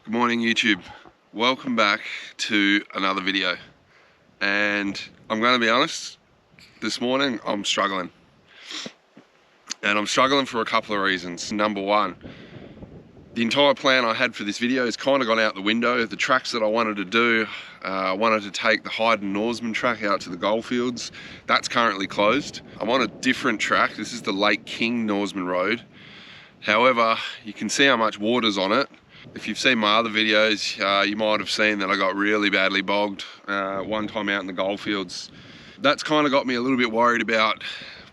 Good morning YouTube, welcome back to another video. And I'm going to be honest, this morning I'm struggling. And I'm struggling for a couple of reasons. Number one, the entire plan I had for this video has kind of gone out the window. The tracks that I wanted to do, I wanted to take the Hyden Norseman track out to the goldfields. That's currently closed. I'm on a different track. This is the Lake King Norseman Road. However, you can see how much water's on it. If you've seen my other videos, you might have seen that I got really badly bogged one time out in the goldfields. That's kind of got me a little bit worried about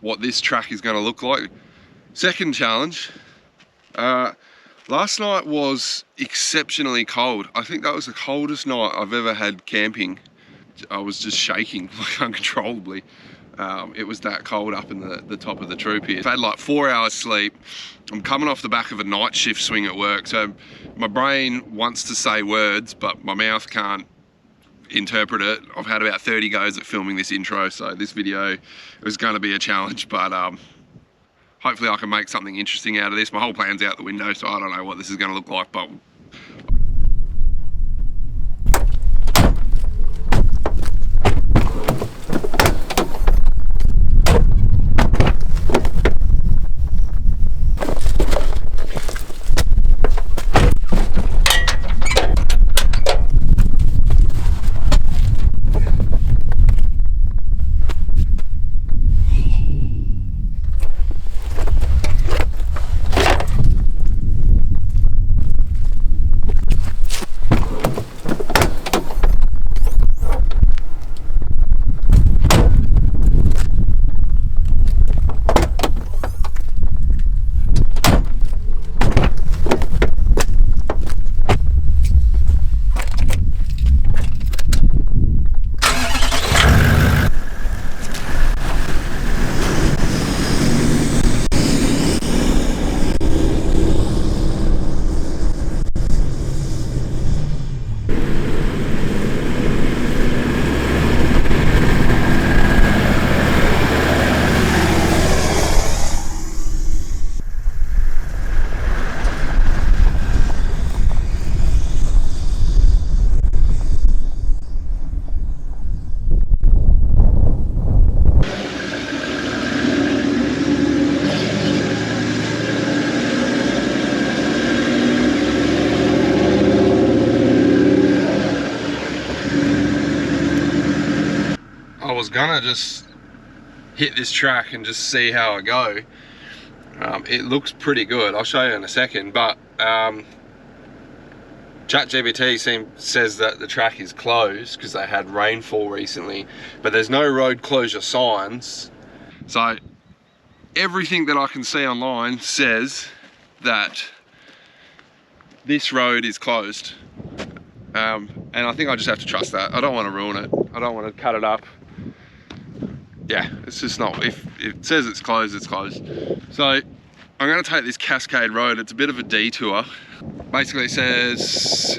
what this track is going to look like. Second challenge, last night was exceptionally cold. I think that was the coldest night I've ever had camping. I was just shaking like uncontrollably. It was that cold up in the top of the troop here. I've had like 4 hours sleep. I'm coming off the back of a night shift swing at work, so my brain wants to say words, but my mouth can't interpret it. I've had about 30 goes at filming this intro, so this video is going to be a challenge, but hopefully I can make something interesting out of this. My whole plan's out the window, so I don't know what this is going to look like, but I was gonna just hit this track and just see how I go. It looks pretty good. I'll show you in a second, but ChatGPT says that the track is closed because they had rainfall recently, but there's no road closure signs. So everything that I can see online says that this road is closed. And I think I just have to trust that. I don't want to ruin it. I don't want to cut it up. Yeah, it's just not, if it says it's closed, it's closed. So I'm going to take this Cascade Road. It's a bit of a detour. Basically it says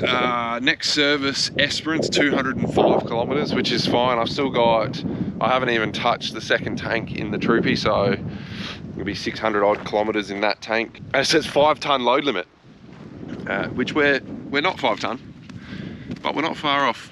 next service Esperance 205 kilometers, which is fine. I haven't even touched the second tank in the troopy, so it'll be 600 odd kilometers in that tank. And it says 5 ton load limit, which we're not 5 ton, but we're not far off.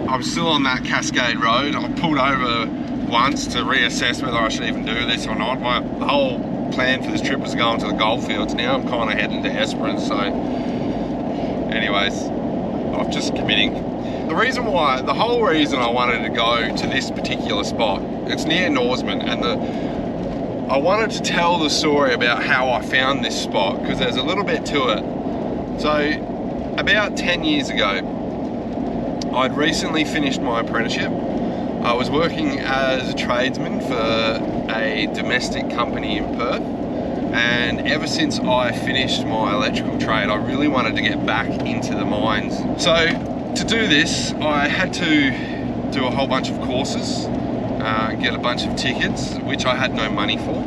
I'm still on that Cascade Road. I pulled over once to reassess whether I should even do this or not. The whole plan for this trip was going to the goldfields. Now I'm kind of heading to Esperance, so anyways, I'm just committing. The whole reason I wanted to go to this particular spot, it's near Norseman, and I wanted to tell the story about how I found this spot, because there's a little bit to it. So about 10 years ago, I'd recently finished my apprenticeship. I was working as a tradesman for a domestic company in Perth, and and ever since I finished my electrical trade, I really wanted to get back into the mines. So to do this, I had to do a whole bunch of courses, get a bunch of tickets, which I had no money for.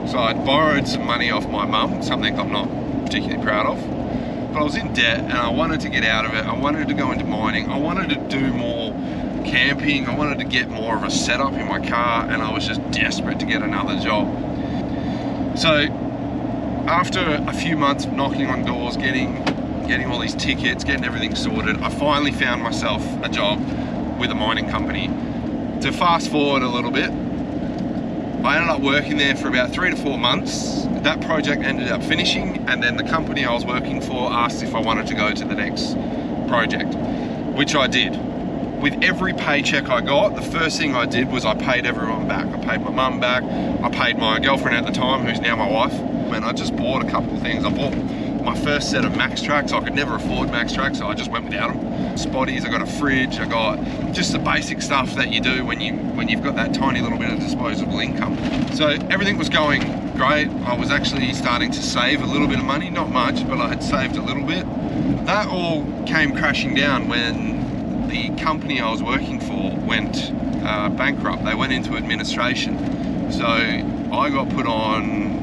So I'd borrowed some money off my mum, something I'm not particularly proud of. But I was in debt and I wanted to get out of it. I wanted to go into mining. I wanted to do more camping. I wanted to get more of a setup in my car, and I was just desperate to get another job. So after a few months of knocking on doors, getting all these tickets, getting everything sorted, I finally found myself a job with a mining company. To fast forward a little bit, I ended up working there for about 3 to 4 months. That project ended up finishing, and then the company I was working for asked if I wanted to go to the next project, which I did. With every paycheck I got, the first thing I did was I paid everyone back. I paid my mum back, I paid my girlfriend at the time, who's now my wife, and I just bought a couple of things. I bought my first set of Max Tracks. I could never afford Max Tracks, so I just went without them. Spotties, I got a fridge, I got just the basic stuff that you do when you've got that tiny little bit of disposable income. So everything was going great. I was actually starting to save a little bit of money, not much, but I had saved a little bit. That all came crashing down when the company I was working for went bankrupt. They went into administration. So I got put on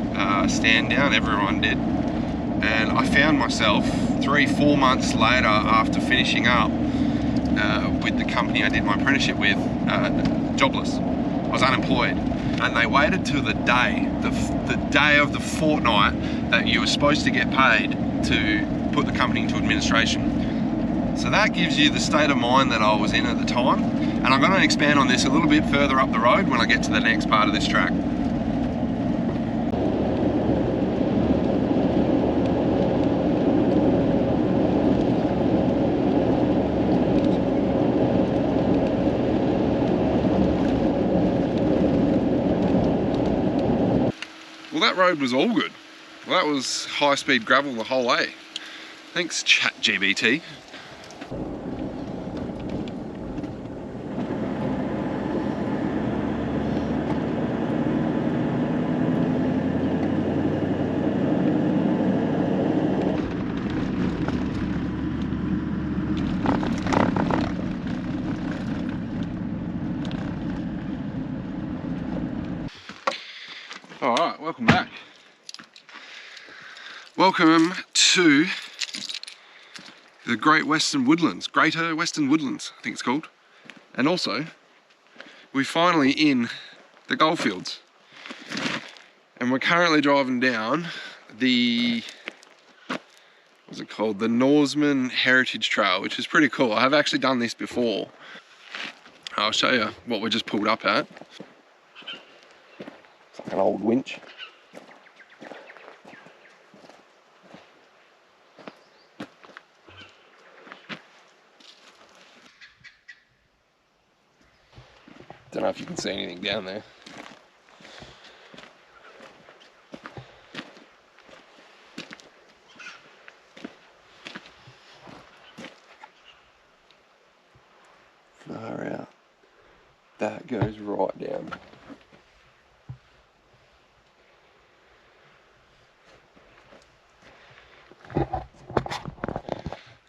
stand down, everyone did. And I found myself 3-4 months later, after finishing up with the company I did my apprenticeship with, jobless. I was unemployed. And they waited till the day of the fortnight that you were supposed to get paid to put the company into administration. So that gives you the state of mind that I was in at the time. And I'm going to expand on this a little bit further up the road when I get to the next part of this track. Well, that road was all good. Well, that was high-speed gravel the whole way. Thanks, ChatGPT. Alright, welcome back. Welcome to the Greater Western Woodlands, I think it's called. And also, we're finally in the goldfields. And we're currently driving down the, what's it called? The Norseman Heritage Trail, which is pretty cool. I have actually done this before. I'll show you what we just pulled up at. It's like an old winch. Don't know if you can see anything down there. Far out. That goes right down.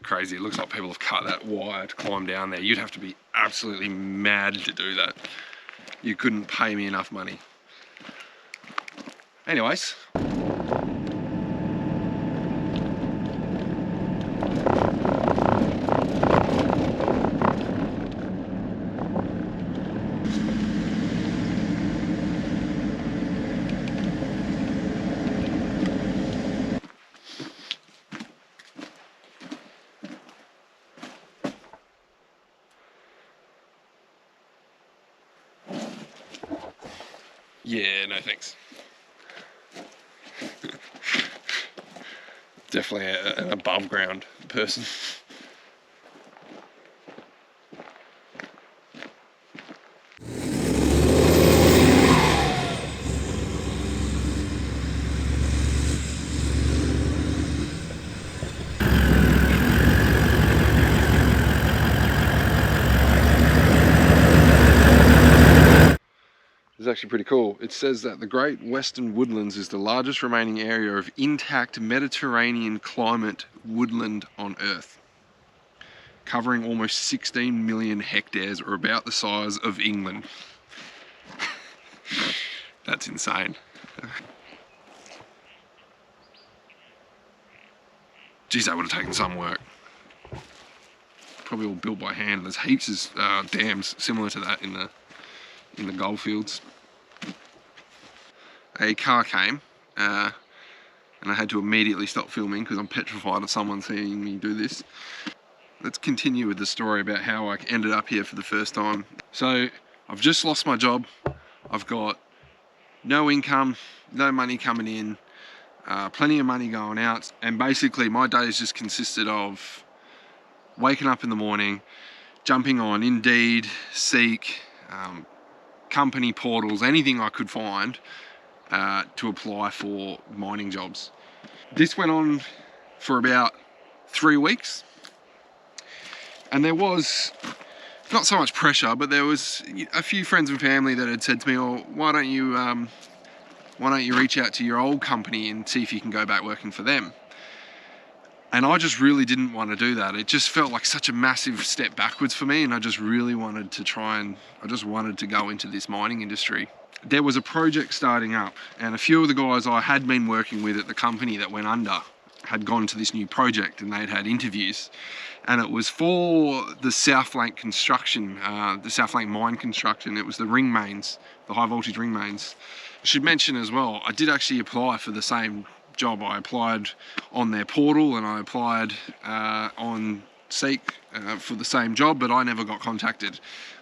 Crazy, it looks like people have cut that wire to climb down there. You'd have to be absolutely mad to do that. You couldn't pay me enough money. Anyways. Yeah, no thanks. Definitely an above ground person. It's actually pretty cool. It says that the Great Western Woodlands is the largest remaining area of intact Mediterranean climate woodland on Earth, covering almost 16 million hectares, or about the size of England. That's insane. Geez, that would have taken some work. Probably all built by hand. There's heaps of dams similar to that in the goldfields. A car came, and I had to immediately stop filming because I'm petrified of someone seeing me do this. Let's continue with the story about how I ended up here for the first time. So I've just lost my job. I've got no income, no money coming in, plenty of money going out, and basically my days just consisted of waking up in the morning, jumping on Indeed, Seek, company portals, anything I could find to apply for mining jobs. This went on for about 3 weeks, and there was not so much pressure, but there was a few friends and family that had said to me, "Oh, why don't you reach out to your old company and see if you can go back working for them?" And I just really didn't want to do that. It just felt like such a massive step backwards for me, and I just really wanted to go into this mining industry. There was a project starting up, and a few of the guys I had been working with at the company that went under had gone to this new project, and they'd had interviews. And it was for the South Flank construction, the South Flank mine construction. It was the ring mains, the high voltage ring mains. I should mention as well, I did actually apply for the same job. I applied on their portal, and I applied on Seek for the same job, but I never got contacted.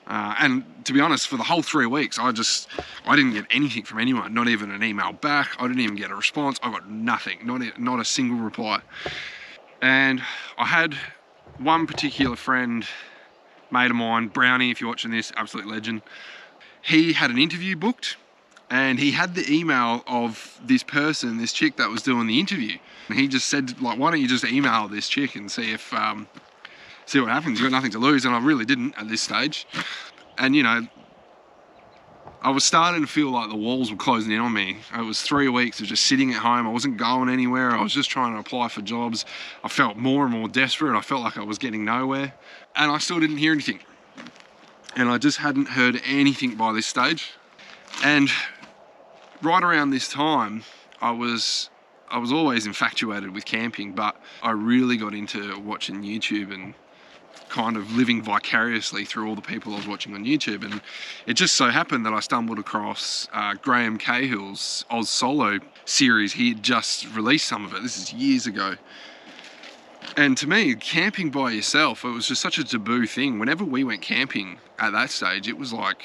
And to be honest, for the whole 3 weeks, I didn't get anything from anyone, not even an email back. I didn't even get a response. I got nothing, not a single reply. And I had one particular friend, mate of mine, Brownie, if you're watching this, absolute legend. He had an interview booked, and he had the email of this person, this chick that was doing the interview. And he just said, like, why don't you just email this chick and see what happens? You've got nothing to lose. And I really didn't at this stage. And, you know, I was starting to feel like the walls were closing in on me. It was 3 weeks of just sitting at home. I wasn't going anywhere. I was just trying to apply for jobs. I felt more and more desperate. I felt like I was getting nowhere. And I still didn't hear anything. And I just hadn't heard anything by this stage. And right around this time, I was always infatuated with camping, but I really got into watching YouTube and kind of living vicariously through all the people I was watching on YouTube. And it just so happened that I stumbled across Graham Cahill's Oz Solo series. He had just released some of it. This is years ago. And to me, camping by yourself, it was just such a taboo thing. Whenever we went camping at that stage, it was like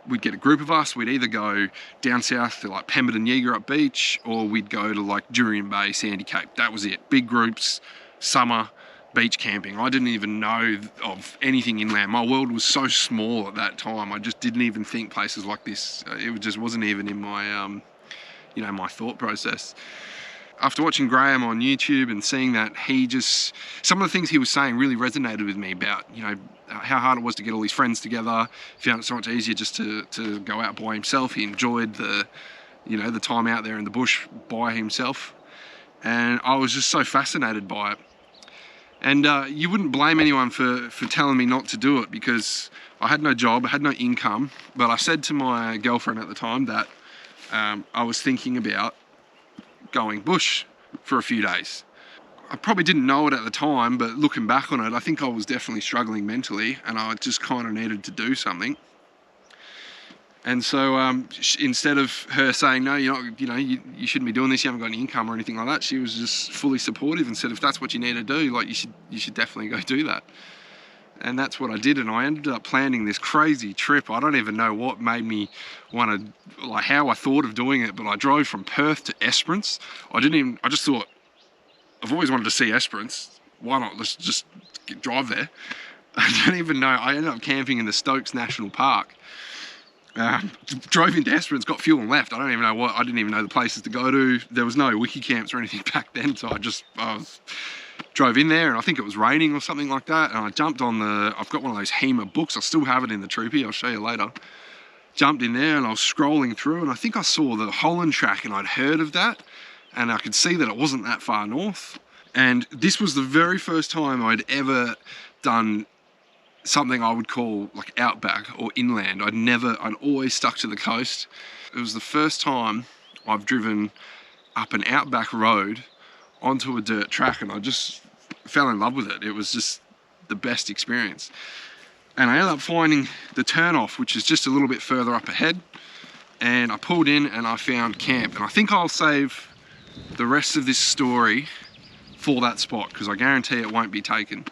we'd get a group of us, we'd either go down south to like Pemberton Yeagerup Beach, or we'd go to like Jurien Bay, Sandy Cape. That was it. Big groups, summer, beach camping. I didn't even know of anything inland. My world was so small at that time. I just didn't even think places like this. It just wasn't even in my, my thought process. After watching Graham on YouTube and seeing that some of the things he was saying really resonated with me about, how hard it was to get all his friends together. He found it so much easier just to go out by himself. He enjoyed the time out there in the bush by himself. And I was just so fascinated by it. And you wouldn't blame anyone for telling me not to do it, because I had no job, I had no income. But I said to my girlfriend at the time that I was thinking about going bush for a few days. I probably didn't know it at the time, but looking back on it, I think I was definitely struggling mentally, and I just kind of needed to do something. And so instead of her saying, no, you're not, you shouldn't be doing this, you haven't got any income or anything like that, she was just fully supportive and said, if that's what you need to do, like, you should definitely go do that. And that's what I did, and I ended up planning this crazy trip. I don't even know what made me want to, like, how I thought of doing it, but I drove from Perth to Esperance. I just thought, I've always wanted to see Esperance. Why not? Let's just drive there. I don't even know. I ended up camping in the Stokes National Park. Drove into Esperance, got fuel and left. I didn't even know the places to go to. There was no wiki camps or anything back then, so I drove in there, and I think it was raining or something like that, and I jumped on I've got one of those HEMA books. I still have it in the troopy. I'll show you later. jumped in there and I was scrolling through, and I think I saw the Holland track, and I'd heard of that, and I could see that it wasn't that far north. And this was the very first time I'd ever done something I would call like outback or inland. I'd always stuck to the coast. It was the first time I've driven up an outback road onto a dirt track, and I just fell in love with it. It was just the best experience. And I ended up finding the turnoff, which is just a little bit further up ahead. And I pulled in and I found camp. And I think I'll save the rest of this story for that spot, because I guarantee it won't be taken.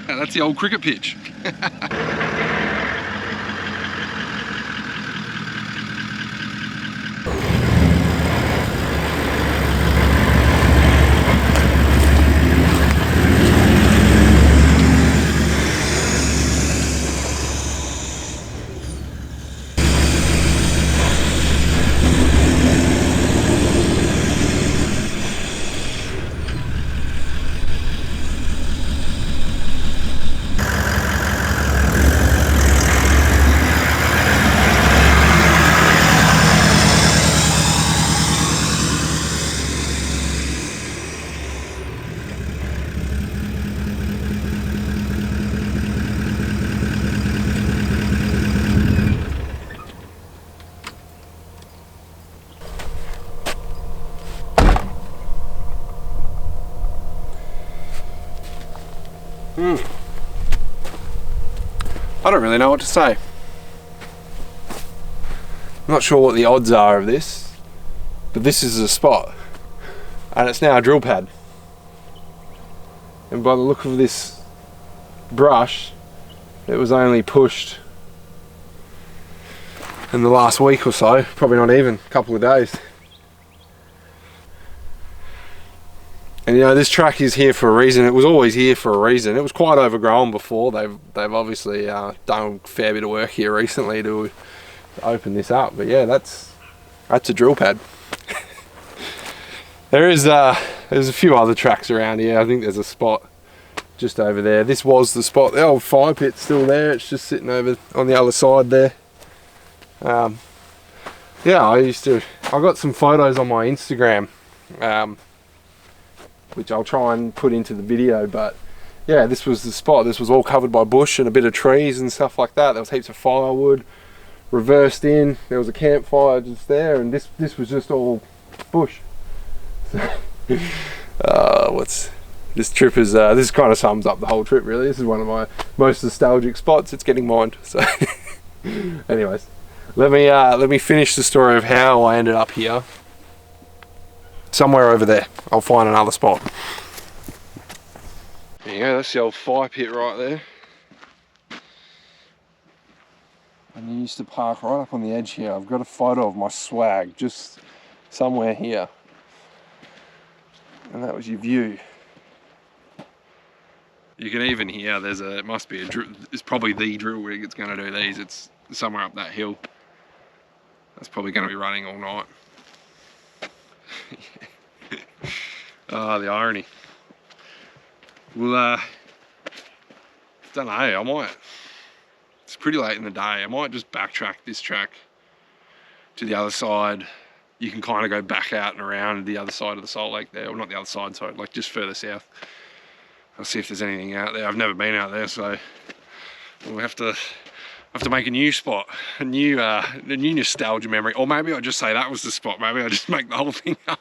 Yeah, that's the old cricket pitch. I don't really know what to say. I'm not sure what the odds are of this, but this is a spot, and it's now a drill pad. And by the look of this brush, it was only pushed in the last week or so, probably not even a couple of days. And you know, this track is here for a reason. It was always here for a reason. It was quite overgrown before. They've obviously done a fair bit of work here recently to open this up. But yeah, that's a drill pad. There's a few other tracks around here. I think there's a spot just over there. This was the spot. The old fire pit's still there. It's just sitting over on the other side there. Yeah, I got some photos on my Instagram, which I'll try and put into the video, but yeah, this was the spot. This was all covered by bush and a bit of trees and stuff like that. There was heaps of firewood reversed in. There was a campfire just there, and this was just all bush. This trip is this kind of sums up the whole trip really. This is one of my most nostalgic spots. It's getting mined. So anyways, let me finish the story of how I ended up here. Somewhere over there, I'll find another spot. There you go, that's the old fire pit right there. And you used to park right up on the edge here. I've got a photo of my swag just somewhere here. And that was your view. You can even hear it must be it's probably the drill rig that's going to do these. It's somewhere up that hill. That's probably going to be running all night. Oh, the irony. Well, don't know, it's pretty late in the day. I might just backtrack this track to the other side. You can kind of go back out and around the other side of the Salt Lake there. Well, not the other side, sorry, like just further south. I'll see if there's anything out there. I've never been out there, so we'll have to make a new spot, a new nostalgia memory. Or maybe I'll just say that was the spot. Maybe I'll just make the whole thing up.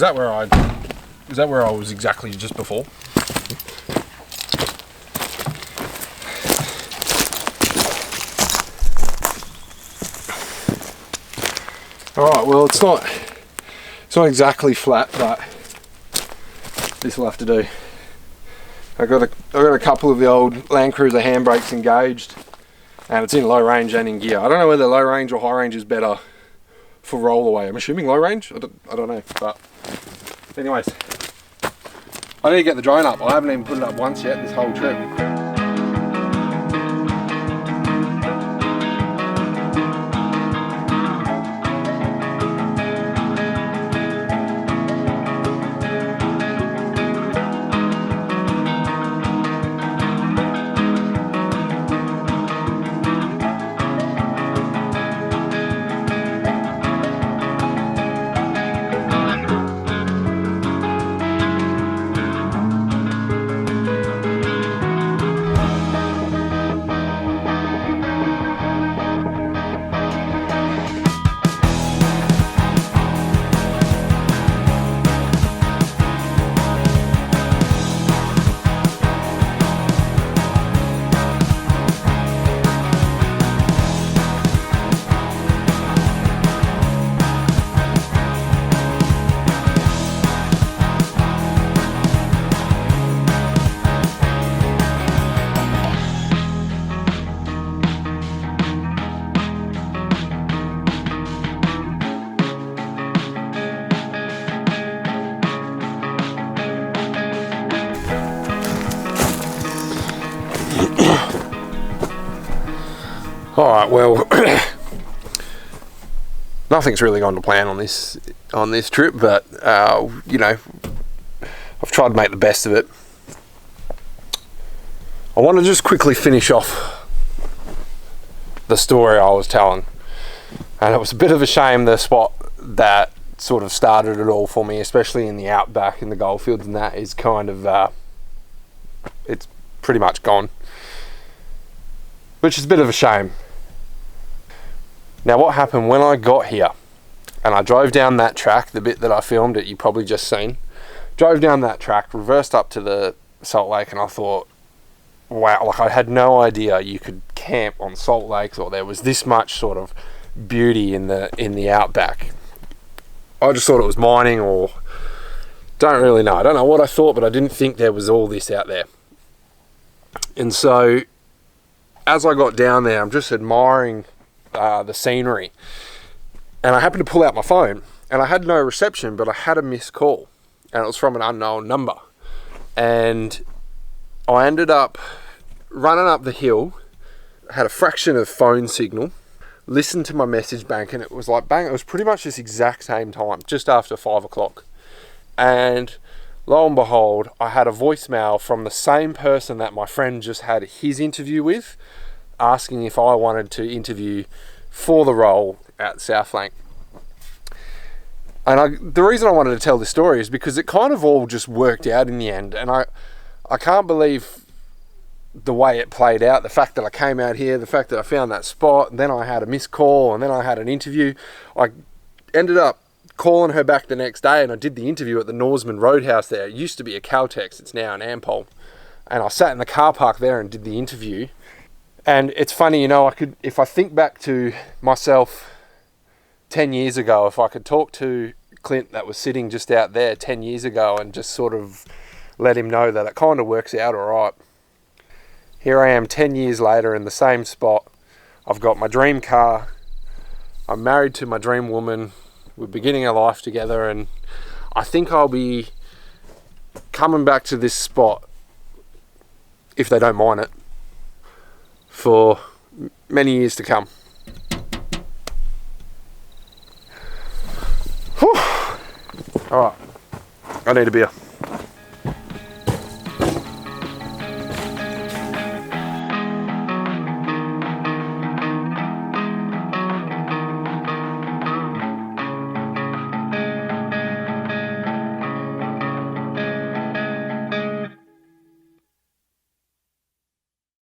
Was that where I was exactly just before? Alright, well it's not exactly flat, but this will have to do. I got a couple of the old Land Cruiser handbrakes engaged, and it's in low range and in gear. I don't know whether low range or high range is better for roll away. I'm assuming low range. I don't know, but anyways, I need to get the drone up. I haven't even put it up once yet this whole trip. Alright, well, nothing's really gone to plan on this trip, but you know, I've tried to make the best of it. I want to just quickly finish off the story I was telling, and it was a bit of a shame the spot that sort of started it all for me, especially in the outback in the goldfields, and that is kind of it's pretty much gone, which is a bit of a shame. Now what happened when I got here and I drove down that track, the bit that I filmed that you probably just seen, drove down that track, reversed up to the Salt Lake, and I thought, wow, like I had no idea you could camp on Salt Lakes, or there was this much sort of beauty in the outback. I just thought it was mining, or don't really know. I don't know what I thought, but I didn't think there was all this out there. And so as I got down there, I'm just admiring the scenery, and I happened to pull out my phone, and I had no reception, but I had a missed call, and it was from an unknown number, and I ended up running up the hill, had a fraction of phone signal, listened to my message bank, and it was like bang, it was pretty much this exact same time, just after 5 o'clock, and lo and behold, I had a voicemail from the same person that my friend just had his interview with, asking if I wanted to interview for the role at Southflank. And the reason I wanted to tell this story is because it kind of all just worked out in the end, and I can't believe the way it played out, the fact that I came out here, the fact that I found that spot, then I had a missed call, and then I had an interview. I ended up calling her back the next day, and I did the interview at the Norseman Roadhouse there. It used to be a Caltex, it's now an Ampol. And I sat in the car park there and did the interview. And it's funny, you know, if I think back to myself 10 years ago, if I could talk to Clint that was sitting just out there 10 years ago and just sort of let him know that it kind of works out all right. Here I am 10 years later in the same spot. I've got my dream car. I'm married to my dream woman. We're beginning a life together, and I think I'll be coming back to this spot, if they don't mind it, for many years to come. Whew. All right, I need a beer.